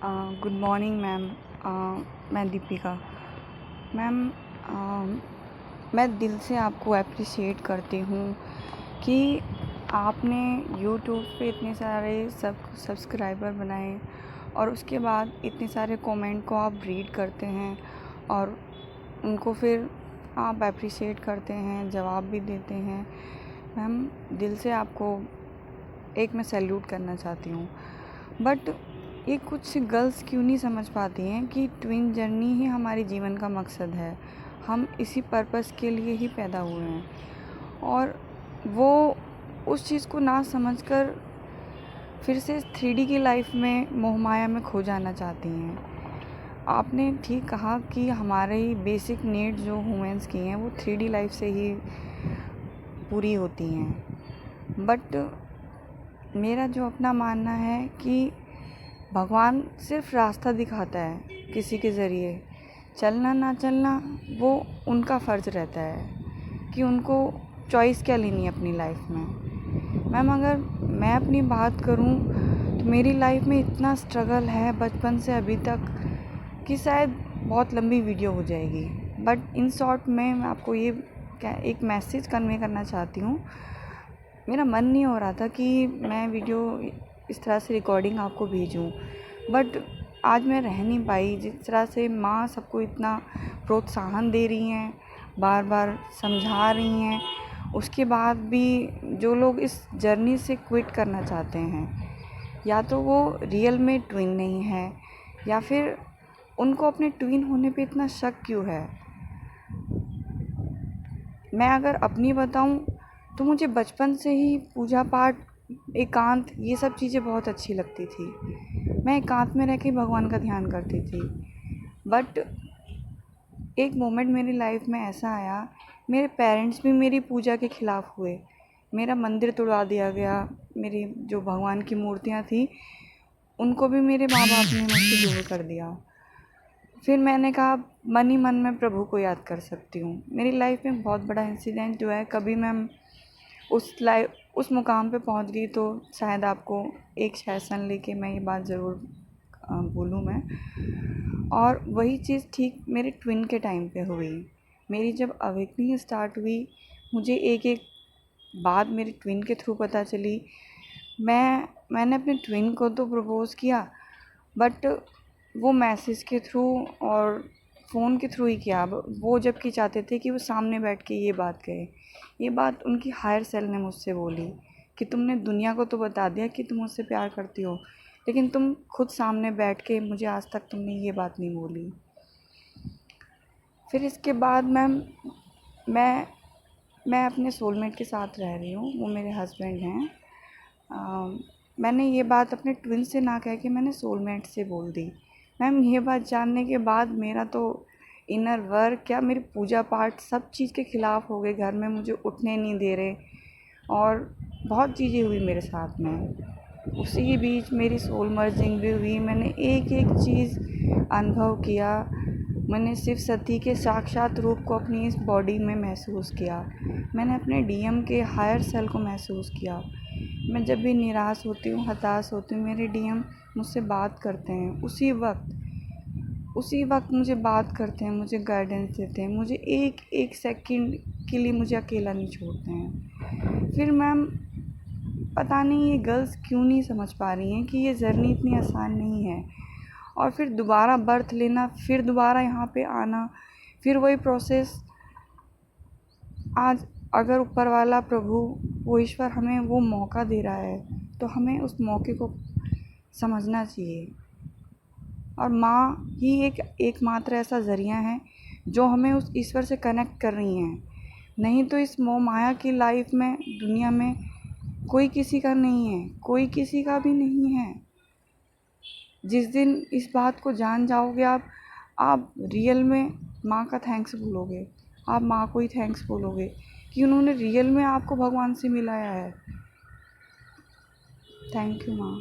Good morning ma'am. मैं Deepika. Ma'am, मैं दिल से आपको अप्रिशिएट करती हूँ कि आपने यूट्यूब पे इतने सारे सब्सक्राइबर बनाए और उसके बाद इतने सारे कमेंट को आप रीड करते हैं और उनको फिर आप अप्रिशिएट करते हैं, जवाब भी देते हैं। मैम, दिल से आपको एक मैं सैल्यूट करना चाहती हूँ। बट ये कुछ गर्ल्स क्यों नहीं समझ पाती हैं कि ट्विन जर्नी ही हमारे जीवन का मकसद है। हम इसी पर्पस के लिए ही पैदा हुए हैं और वो उस चीज़ को ना समझकर फिर से 3D की लाइफ में मोहमाया में खो जाना चाहती हैं। आपने ठीक कहा कि हमारी बेसिक नीड्स जो ह्यूमंस की हैं वो 3D लाइफ से ही पूरी होती हैं। बट मेरा जो अपना मानना है कि भगवान सिर्फ रास्ता दिखाता है किसी के ज़रिए, चलना ना चलना वो उनका फ़र्ज़ रहता है कि उनको चॉइस क्या लेनी है अपनी लाइफ में। मैम, अगर मैं अपनी बात करूं तो मेरी लाइफ में इतना स्ट्रगल है बचपन से अभी तक कि शायद बहुत लंबी वीडियो हो जाएगी। बट इन शॉर्ट में मैं आपको ये एक मैसेज कन्वे करना चाहती हूँ। मेरा मन नहीं हो रहा था कि मैं वीडियो इस तरह से रिकॉर्डिंग आपको भेजूं, बट आज मैं रह नहीं पाई। जिस तरह से माँ सबको इतना प्रोत्साहन दे रही हैं, बार बार समझा रही हैं, उसके बाद भी जो लोग इस जर्नी से क्विट करना चाहते हैं, या तो वो रियल में ट्विन नहीं है या फिर उनको अपने ट्विन होने पे इतना शक क्यों है। मैं अगर अपनी बताऊं तो मुझे बचपन से ही पूजा पाठ, एकांत, ये सब चीज़ें बहुत अच्छी लगती थी। मैं एकांत में रह के भगवान का ध्यान करती थी। बट एक मोमेंट मेरी लाइफ में ऐसा आया, मेरे पेरेंट्स भी मेरी पूजा के ख़िलाफ़ हुए। मेरा मंदिर तुड़वा दिया गया। मेरी जो भगवान की मूर्तियाँ थी उनको भी मेरे माँ बाप ने मुझसे दूर कर दिया। फिर मैंने कहा मन ही मन में प्रभु को याद कर सकती हूँ। मेरी लाइफ में बहुत बड़ा इंसिडेंट जो है, कभी मैं उस मुकाम पे पहुँच गई तो शायद आपको एक सेशन लेके मैं ये बात ज़रूर बोलूँ मैं। और वही चीज़ ठीक मेरे ट्विन के टाइम पे हुई। मेरी जब अवेकनिंग स्टार्ट हुई, मुझे एक एक बात मेरे ट्विन के थ्रू पता चली। मैंने अपने ट्विन को तो प्रपोज़ किया, बट वो मैसेज के थ्रू और फ़ोन के थ्रू ही किया। वो जबकि चाहते थे कि वो सामने बैठ के ये बात कहे। ये बात उनकी हायर सेल्फ ने मुझसे बोली कि तुमने दुनिया को तो बता दिया कि तुम मुझसे प्यार करती हो, लेकिन तुम खुद सामने बैठ के मुझे आज तक तुमने ये बात नहीं बोली। फिर इसके बाद मैं अपने सोलमेट के साथ रह रही हूँ, वो मेरे हस्बैंड हैं। मैंने ये बात अपने ट्विन से ना कह के मैंने सोलमेट से बोल दी। मैम, ये बात जानने के बाद मेरा तो इनर वर्क क्या, मेरी पूजा पाठ सब चीज़ के ख़िलाफ़ हो गए। घर में मुझे उठने नहीं दे रहे और बहुत चीज़ें हुई मेरे साथ में। उसी के बीच मेरी सोल मर्जिंग भी हुई। मैंने एक एक चीज़ अनुभव किया। मैंने शिव सती के साक्षात रूप को अपनी इस बॉडी में महसूस किया। मैंने अपने डीएम के हायर सेल को महसूस किया। मैं जब भी निराश होती हूँ, हताश होती हूँ, मेरे डीएम मुझसे बात करते हैं। उसी वक्त मुझे बात करते हैं, मुझे गाइडेंस देते हैं, मुझे एक एक सेकंड के लिए मुझे अकेला नहीं छोड़ते हैं। फिर मैम, पता नहीं ये गर्ल्स क्यों नहीं समझ पा रही हैं कि ये जर्नी इतनी आसान नहीं है। और फिर दोबारा बर्थ लेना, फिर दोबारा यहाँ पे आना, फिर वही प्रोसेस। आज अगर ऊपर वाला प्रभु, वो ईश्वर हमें वो मौका दे रहा है तो हमें उस मौके को समझना चाहिए। और माँ ही एकमात्र ऐसा ज़रिया है जो हमें उस ईश्वर से कनेक्ट कर रही हैं। नहीं तो इस मोह माया की लाइफ में, दुनिया में कोई किसी का नहीं है, कोई किसी का भी नहीं है। जिस दिन इस बात को जान जाओगे आप रियल में माँ का थैंक्स बोलोगे। आप माँ को ही थैंक्स बोलोगे कि उन्होंने रियल में आपको भगवान से मिलाया है। थैंक यू माँ।